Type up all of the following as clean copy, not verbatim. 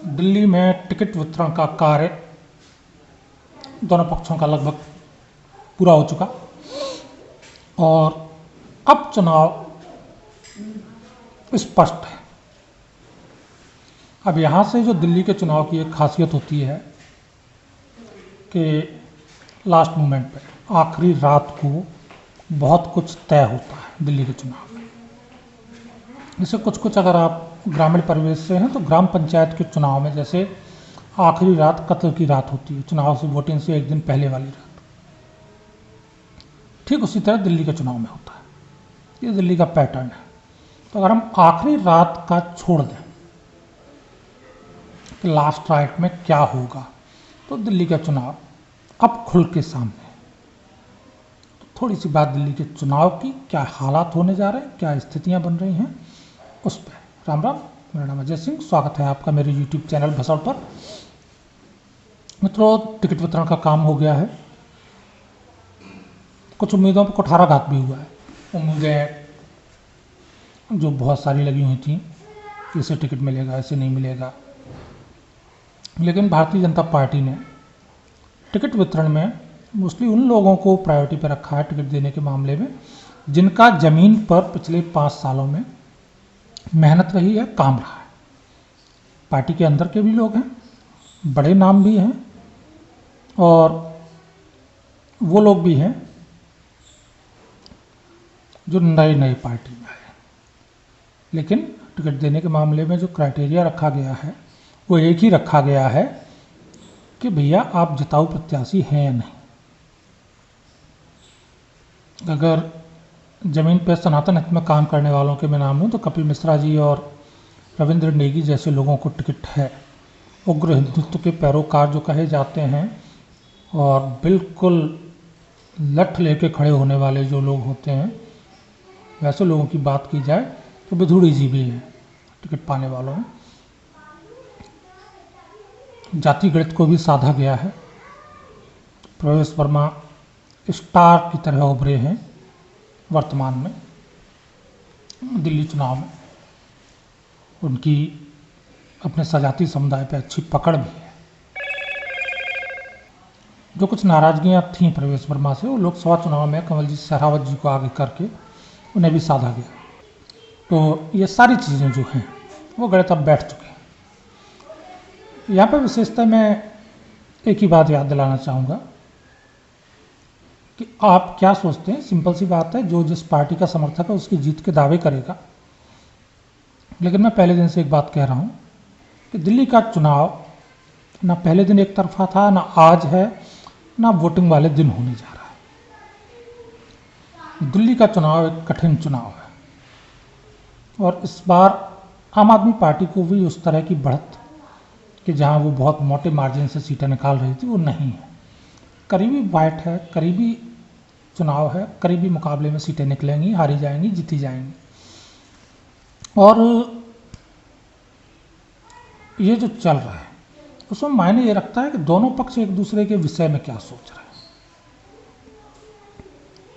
दिल्ली में टिकट वितरण का कार्य दोनों पक्षों का लगभग पूरा हो चुका और अब चुनाव स्पष्ट है। अब यहाँ से जो दिल्ली के चुनाव की एक खासियत होती है कि लास्ट मोमेंट पे आखिरी रात को बहुत कुछ तय होता है दिल्ली के चुनाव में। जैसे कुछ अगर आप ग्रामीण परिवेश से हैं तो ग्राम पंचायत के चुनाव में जैसे आखिरी रात कत्ल की रात होती है, चुनाव से वोटिंग से एक दिन पहले वाली रात, ठीक उसी तरह दिल्ली के चुनाव में होता है। ये दिल्ली का पैटर्न है। तो अगर हम आखिरी रात का छोड़ दें कि लास्ट राइट में क्या होगा, तो दिल्ली का चुनाव अब खुल के सामने है। तो थोड़ी सी बात दिल्ली के चुनाव की, क्या हालात होने जा रहे हैं, क्या स्थितियां बन रही हैं, उस पर। राम राम, मेरा नाम अजय सिंह, स्वागत है आपका मेरे यूट्यूब चैनल भसड़ पर। मित्रों, टिकट वितरण का काम हो गया है। कुछ उम्मीदों पर कुठाराघात भी हुआ है। उम्मीदें जो बहुत सारी लगी हुई थी कि इसे टिकट मिलेगा, इसे नहीं मिलेगा, लेकिन भारतीय जनता पार्टी ने टिकट वितरण में मोस्टली उन लोगों को प्रायोरिटी पर रखा है टिकट देने के मामले में जिनका जमीन पर पिछले 5 सालों में मेहनत रही है, काम रहा है। पार्टी के अंदर के भी लोग हैं, बड़े नाम भी हैं, और वो लोग भी हैं जो नई पार्टी में आए। लेकिन टिकट देने के मामले में जो क्राइटेरिया रखा गया है वो एक ही रखा गया है कि भैया आप जिताऊ प्रत्याशी हैं या नहीं। अगर जमीन पर सनातन हित में काम करने वालों के मैं नाम लूँ तो कपिल मिश्रा जी और रविंद्र नेगी जैसे लोगों को टिकट है। उग्र हिंदुत्व के पैरोकार जो कहे जाते हैं और बिल्कुल लठ लेके खड़े होने वाले जो लोग होते हैं, वैसे लोगों की बात की जाए तो बिधुड़ी जी भी हैं टिकट पाने वालों में। जाति गणित को भी साधा गया है। प्रवेश वर्मा स्टार की तरह उभरे हैं वर्तमान में दिल्ली चुनाव में। उनकी अपने सजाती समुदाय पर अच्छी पकड़ भी है। जो कुछ नाराजगियां थीं प्रवेश वर्मा से, वो लोकसभा चुनाव में कमलजीत शेरावत जी को आगे करके उन्हें भी साधा गया। तो ये सारी चीज़ें जो हैं वो गणित अब बैठ चुके हैं। यहाँ पर विशेषतः मैं एक ही बात याद दिलाना चाहूँगा कि आप क्या सोचते हैं। सिंपल सी बात है, जो जिस पार्टी का समर्थक है उसकी जीत के दावे करेगा। लेकिन मैं पहले दिन से एक बात कह रहा हूँ कि दिल्ली का चुनाव ना पहले दिन एक तरफा था, ना आज है, ना वोटिंग वाले दिन होने जा रहा है। दिल्ली का चुनाव एक कठिन चुनाव है और इस बार आम आदमी पार्टी को भी उस तरह की बढ़त कि जहां वो बहुत मोटे मार्जिन से सीटें निकाल रही थी वो नहीं है। करीबी फाइट है, करीबी चुनाव है, करीबी मुकाबले में सीटें निकलेंगी, हारी जाएंगी, जीती जाएंगी। और ये जो चल रहा है उसमें मायने ये रखता है कि दोनों पक्ष एक दूसरे के विषय में क्या सोच रहे हैं।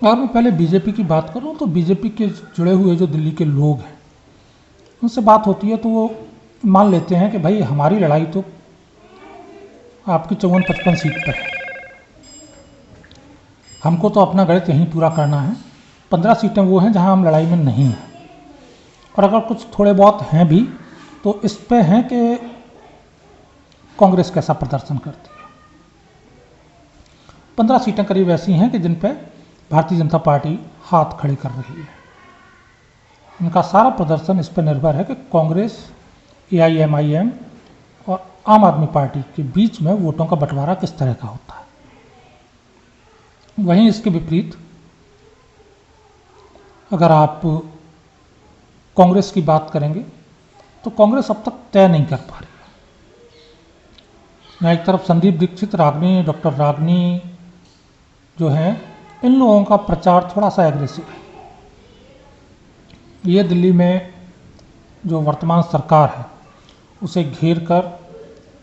अगर मैं पहले बीजेपी की बात करूं तो बीजेपी के जुड़े हुए जो दिल्ली के लोग हैं उनसे बात होती है तो वो मान लेते हैं कि भाई हमारी लड़ाई तो आपकी 54-55 सीट पर है, हमको तो अपना गणित यहीं पूरा करना है। 15 सीटें वो हैं जहां हम लड़ाई में नहीं हैं, और अगर कुछ थोड़े बहुत हैं भी तो इस पे हैं कि कांग्रेस कैसा प्रदर्शन करती है। 15 सीटें करीब ऐसी हैं कि जिन पे भारतीय जनता पार्टी हाथ खड़े कर रही है। उनका सारा प्रदर्शन इस पर निर्भर है कि कांग्रेस, AIMIM और आम आदमी पार्टी के बीच में वोटों का बंटवारा किस तरह का होता है। वहीं इसके विपरीत अगर आप कांग्रेस की बात करेंगे तो कांग्रेस अब तक तय नहीं कर पा रही है। यहाँ एक तरफ संदीप दीक्षित, रागनी, डॉक्टर रागनी जो हैं, इन लोगों का प्रचार थोड़ा सा एग्रेसिव है। ये दिल्ली में जो वर्तमान सरकार है उसे घेर कर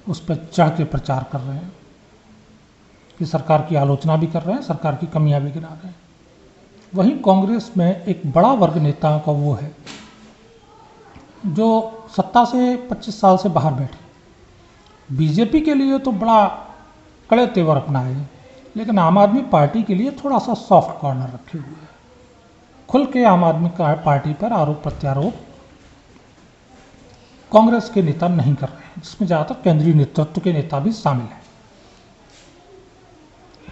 उस पर चढ़ के प्रचार कर रहे हैं कि सरकार की आलोचना भी कर रहे हैं, सरकार की कमियां भी गिना रहे हैं। वहीं कांग्रेस में एक बड़ा वर्ग नेताओं का वो है जो सत्ता से 25 साल से बाहर बैठे, बीजेपी के लिए तो बड़ा कड़े तेवर अपनाए, लेकिन आम आदमी पार्टी के लिए थोड़ा सा सॉफ्ट कॉर्नर रखे हुए है। खुल के आम आदमी पार्टी पर आरोप प्रत्यारोप कांग्रेस के नेता नहीं कर रहे हैं, जिसमें ज़्यादातर केंद्रीय नेतृत्व के नेता भी शामिल हैं।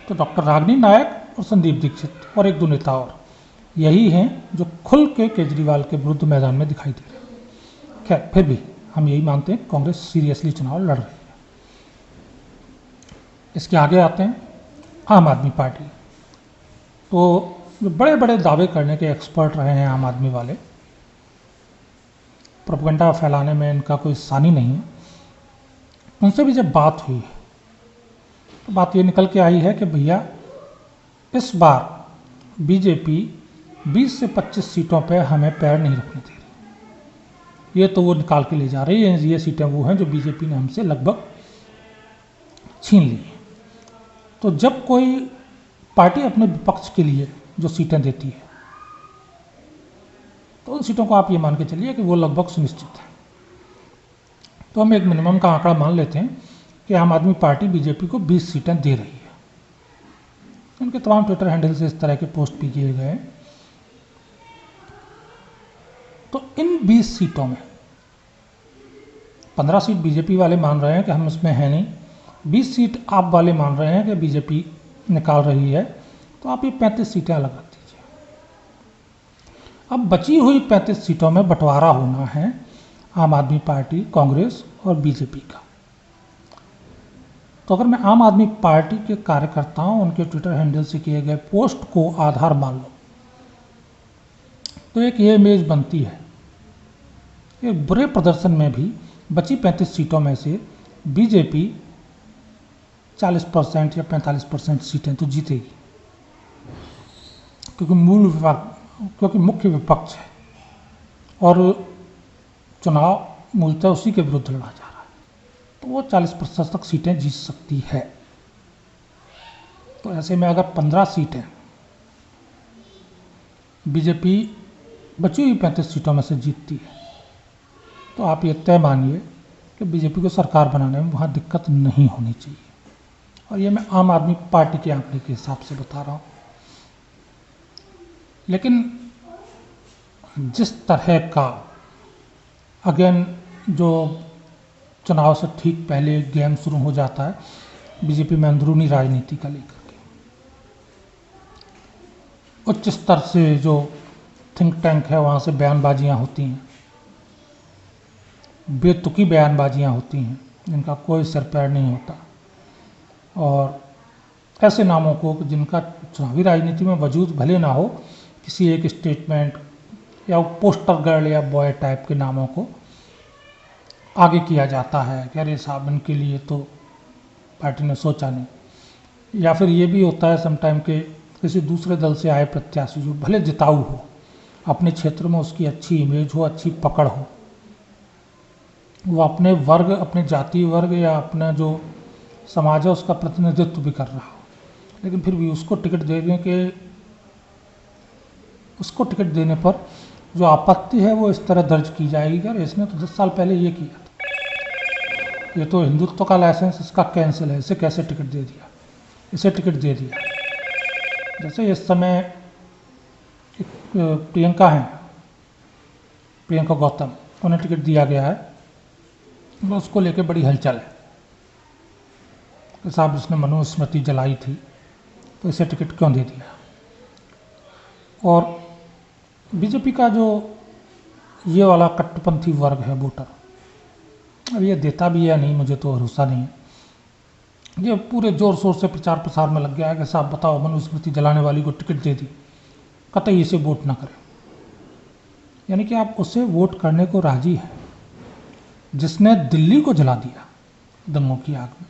तो डॉक्टर रागिनी नायक और संदीप दीक्षित और एक दो नेता और यही हैं जो खुल के केजरीवाल के विरुद्ध मैदान में दिखाई दे रहे हैं। खैर, फिर भी हम यही मानते हैं कांग्रेस सीरियसली चुनाव लड़ रही है। इसके आगे आते हैं आम आदमी पार्टी। तो जो बड़े बड़े दावे करने के एक्सपर्ट रहे हैं आम आदमी वाले, प्रोपेगेंडा फैलाने में इनका कोई सानी नहीं है, उनसे भी जब बात हुई तो बात ये निकल के आई है कि भैया इस बार बीजेपी 20 से 25 सीटों पे हमें पैर नहीं रखने दे रही। ये तो वो निकाल के ले जा रही है, ये सीटें वो हैं जो बीजेपी ने हमसे लगभग छीन ली हैं। तो जब कोई पार्टी अपने विपक्ष के लिए जो सीटें देती है तो उन सीटों को आप ये मान के चलिए कि वो लगभग सुनिश्चित है। तो हम एक मिनिमम का आंकड़ा मान लेते हैं कि आम आदमी पार्टी बीजेपी को 20 सीटें दे रही है। उनके तमाम ट्विटर हैंडल से इस तरह के पोस्ट भी किए गए। तो इन 20 सीटों में 15 सीट बीजेपी वाले मान रहे हैं कि हम इसमें हैं नहीं, 20 सीट आप वाले मान रहे हैं कि बीजेपी निकाल रही है, तो आप ये 35 सीटें अलग रख दीजिए। अब बची हुई 35 सीटों में बंटवारा होना है आम आदमी पार्टी, कांग्रेस और बीजेपी का। तो अगर मैं आम आदमी पार्टी के कार्यकर्ताओं, उनके ट्विटर हैंडल से किए गए पोस्ट को आधार मान लूँ तो एक ये इमेज बनती है, एक बुरे प्रदर्शन में भी बची 35 सीटों में से बीजेपी 40% या 45% सीटें तो जीतेगी, क्योंकि मुख्य विपक्ष है और चुनाव मूलतः उसी के विरुद्ध लड़ा जा रहा है, तो वो 40% तक सीटें जीत सकती है। तो ऐसे में अगर 15 सीटें बीजेपी बची हुई 35 सीटों में से जीतती है तो आप ये तय मानिए कि बीजेपी को सरकार बनाने में वहाँ दिक्कत नहीं होनी चाहिए। और ये मैं आम आदमी पार्टी के आंकड़े के हिसाब से बता रहा हूँ। लेकिन जिस तरह का अगेन जो चुनाव से ठीक पहले गेम शुरू हो जाता है बीजेपी में अंदरूनी राजनीति का लेकर के, उच्च स्तर से जो थिंक टैंक है वहाँ से बयानबाजियाँ होती हैं, बेतुकी बयानबाजियाँ होती हैं जिनका कोई सिर पैर नहीं होता, और ऐसे नामों को जिनका चुनावी राजनीति में वजूद भले ना हो, किसी एक स्टेटमेंट या पोस्टर गर्ल या बॉय टाइप के नामों को आगे किया जाता है कि अरे साहब इनके लिए तो पार्टी ने सोचा नहीं। या फिर ये भी होता है समटाइम के किसी दूसरे दल से आए प्रत्याशी जो भले जिताऊ हो, अपने क्षेत्र में उसकी अच्छी इमेज हो, अच्छी पकड़ हो, वो अपने वर्ग, अपने जातीय वर्ग या अपना जो समाज है उसका प्रतिनिधित्व भी कर रहा हो, लेकिन फिर भी उसको टिकट देने पर जो आपत्ति है वो इस तरह दर्ज की जाएगी कि अरे इसने तो 10 साल पहले ये किया था, ये तो हिंदुत्व का लाइसेंस इसका कैंसिल है, इसे कैसे टिकट दे दिया, इसे टिकट दे दिया। जैसे इस समय एक प्रियंका हैं, प्रियंका गौतम, उन्हें टिकट दिया गया है, तो उसको लेके बड़ी हलचल है कि साहब इसने मनुस्मृति जलाई थी तो इसे टिकट क्यों दे दिया। और बीजेपी का जो ये वाला कट्टरपंथी वर्ग है वोटर, अब ये देता भी है नहीं, मुझे तो भरोसा नहीं है, ये पूरे जोर शोर से प्रचार प्रसार में लग गया है कि साहब बताओ मनुस्मृति जलाने वाली को टिकट दे दी, कतई इसे वोट ना करें। यानी कि आप उसे वोट करने को राजी हैं जिसने दिल्ली को जला दिया दंगों की आग में,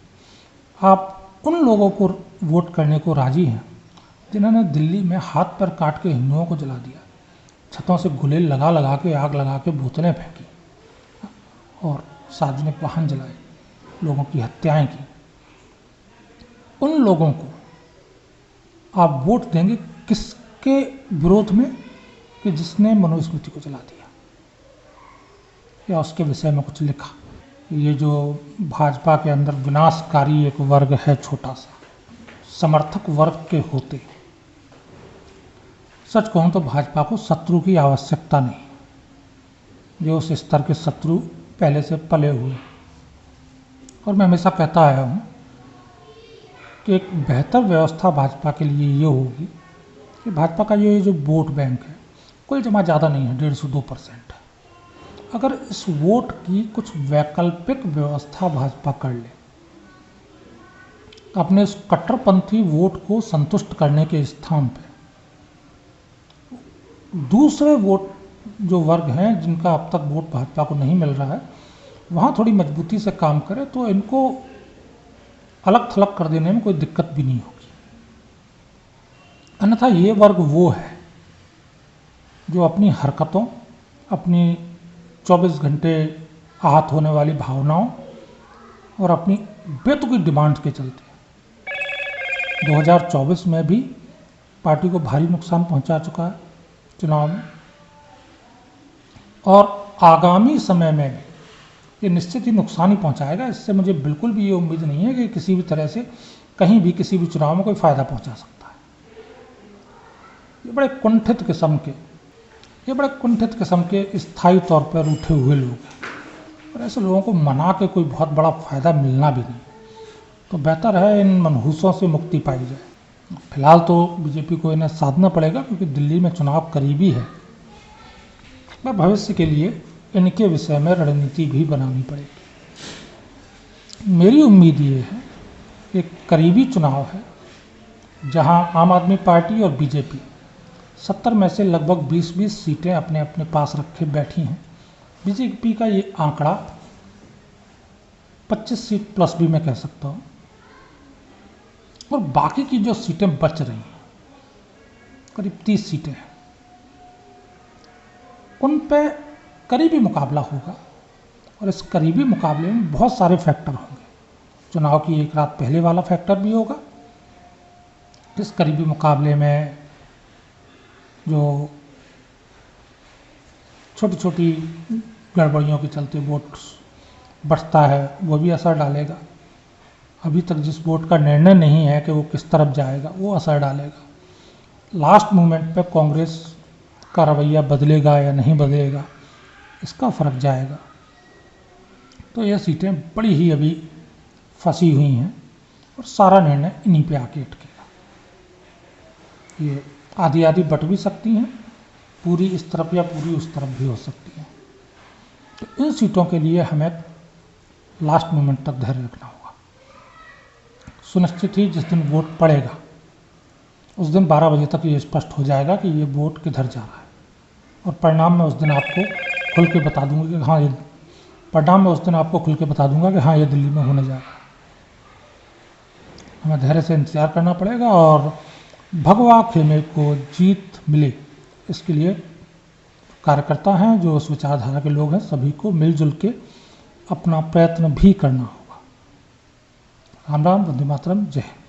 आप उन लोगों को वोट करने को राजी हैं जिन्होंने दिल्ली में हाथ पर काट के हिंदुओं को जला दिया, छतों से गुलेल लगा लगा के, आग लगा के बोतलें फेंकी और सार्वजनिक वाहन जलाए, लोगों की हत्याएं की। उन लोगों को आप वोट देंगे किसके विरोध में? कि जिसने मनुस्मृति को जला दिया या उसके विषय में कुछ लिखा। ये जो भाजपा के अंदर विनाशकारी एक वर्ग है छोटा सा, समर्थक वर्ग के होते, सच कहूँ तो भाजपा को शत्रु की आवश्यकता नहीं। जो उस स्तर के शत्रु पहले से पले हुए, और मैं हमेशा कहता आया हूँ कि एक बेहतर व्यवस्था भाजपा के लिए ये होगी कि भाजपा का ये जो वोट बैंक है, कुल जमा ज़्यादा नहीं है, 150-2% है। अगर इस वोट की कुछ वैकल्पिक व्यवस्था भाजपा कर ले, अपने इस कट्टरपंथी वोट को संतुष्ट करने के स्थान पे दूसरे वोट जो वर्ग हैं जिनका अब तक वोट भाजपा को नहीं मिल रहा है, वहाँ थोड़ी मजबूती से काम करे तो इनको अलग थलग कर देने में कोई दिक्कत भी नहीं होगी। अन्यथा ये वर्ग वो है जो अपनी हरकतों, अपनी 24 घंटे आहत होने वाली भावनाओं और अपनी बेतुकी डिमांड्स के चलते 2024 में भी पार्टी को भारी नुकसान पहुंचा चुका है चुनाव में, और आगामी समय में भी ये निश्चित ही नुकसान ही पहुंचाएगा। इससे मुझे बिल्कुल भी ये उम्मीद नहीं है कि किसी भी तरह से कहीं भी किसी भी चुनाव में कोई फ़ायदा पहुंचा सकता है। ये बड़े कुंठित किस्म के स्थायी तौर पर उठे हुए लोग हैं, और ऐसे लोगों को मना के कोई बहुत बड़ा फ़ायदा मिलना भी नहीं। तो बेहतर है इन मनहूसों से मुक्ति पाई जाए। फिलहाल तो बीजेपी को इन्हें साधना पड़ेगा क्योंकि दिल्ली में चुनाव करीबी है, पर भविष्य के लिए इनके विषय में रणनीति भी बनानी पड़ेगी। मेरी उम्मीद ये है कि करीबी चुनाव है जहां आम आदमी पार्टी और बीजेपी 70 में से लगभग 20-20 सीटें अपने अपने पास रखे बैठी हैं। बीजेपी का ये आंकड़ा 25 सीट प्लस भी मैं कह सकता हूँ, और बाकी की जो सीटें बच रही हैं, करीब 30 सीटें हैं, उन पे करीबी मुकाबला होगा। और इस करीबी मुकाबले में बहुत सारे फैक्टर होंगे। चुनाव की एक रात पहले वाला फैक्टर भी होगा। इस करीबी मुकाबले में जो छोटी छोटी गड़बड़ियों के चलते वोट बढ़ता है वो भी असर डालेगा। अभी तक जिस वोट का निर्णय नहीं है कि वो किस तरफ जाएगा, वो असर डालेगा। लास्ट मोमेंट पे कांग्रेस का रवैया बदलेगा या नहीं बदलेगा, इसका फर्क जाएगा। तो ये सीटें बड़ी ही अभी फंसी हुई हैं और सारा निर्णय इन्हीं पे आके अटकेगा। ये आधी आधी बट भी सकती हैं, पूरी इस तरफ या पूरी उस तरफ भी हो सकती हैं। तो इन सीटों के लिए हमें लास्ट मोमेंट तक धैर्य रखना होगा। सुनिश्चित ही जिस दिन वोट पड़ेगा उस दिन 12 बजे तक ये स्पष्ट हो जाएगा कि ये वोट किधर जा रहा है, और परिणाम मैं उस दिन आपको खुल के बता दूंगा कि हाँ, ये परिणाम मैं उस दिन आपको खुल के बता दूंगा कि हाँ, ये दिल्ली में होने जा रहा है। हमें धैर्य से इंतजार करना पड़ेगा और भगवा खेमे को जीत मिले, इसके लिए कार्यकर्ता हैं, जो उस विचारधारा के लोग हैं, सभी को मिलजुल के अपना प्रयत्न भी करना होगा। राम राम, वंदे मातरम, जय हिंद।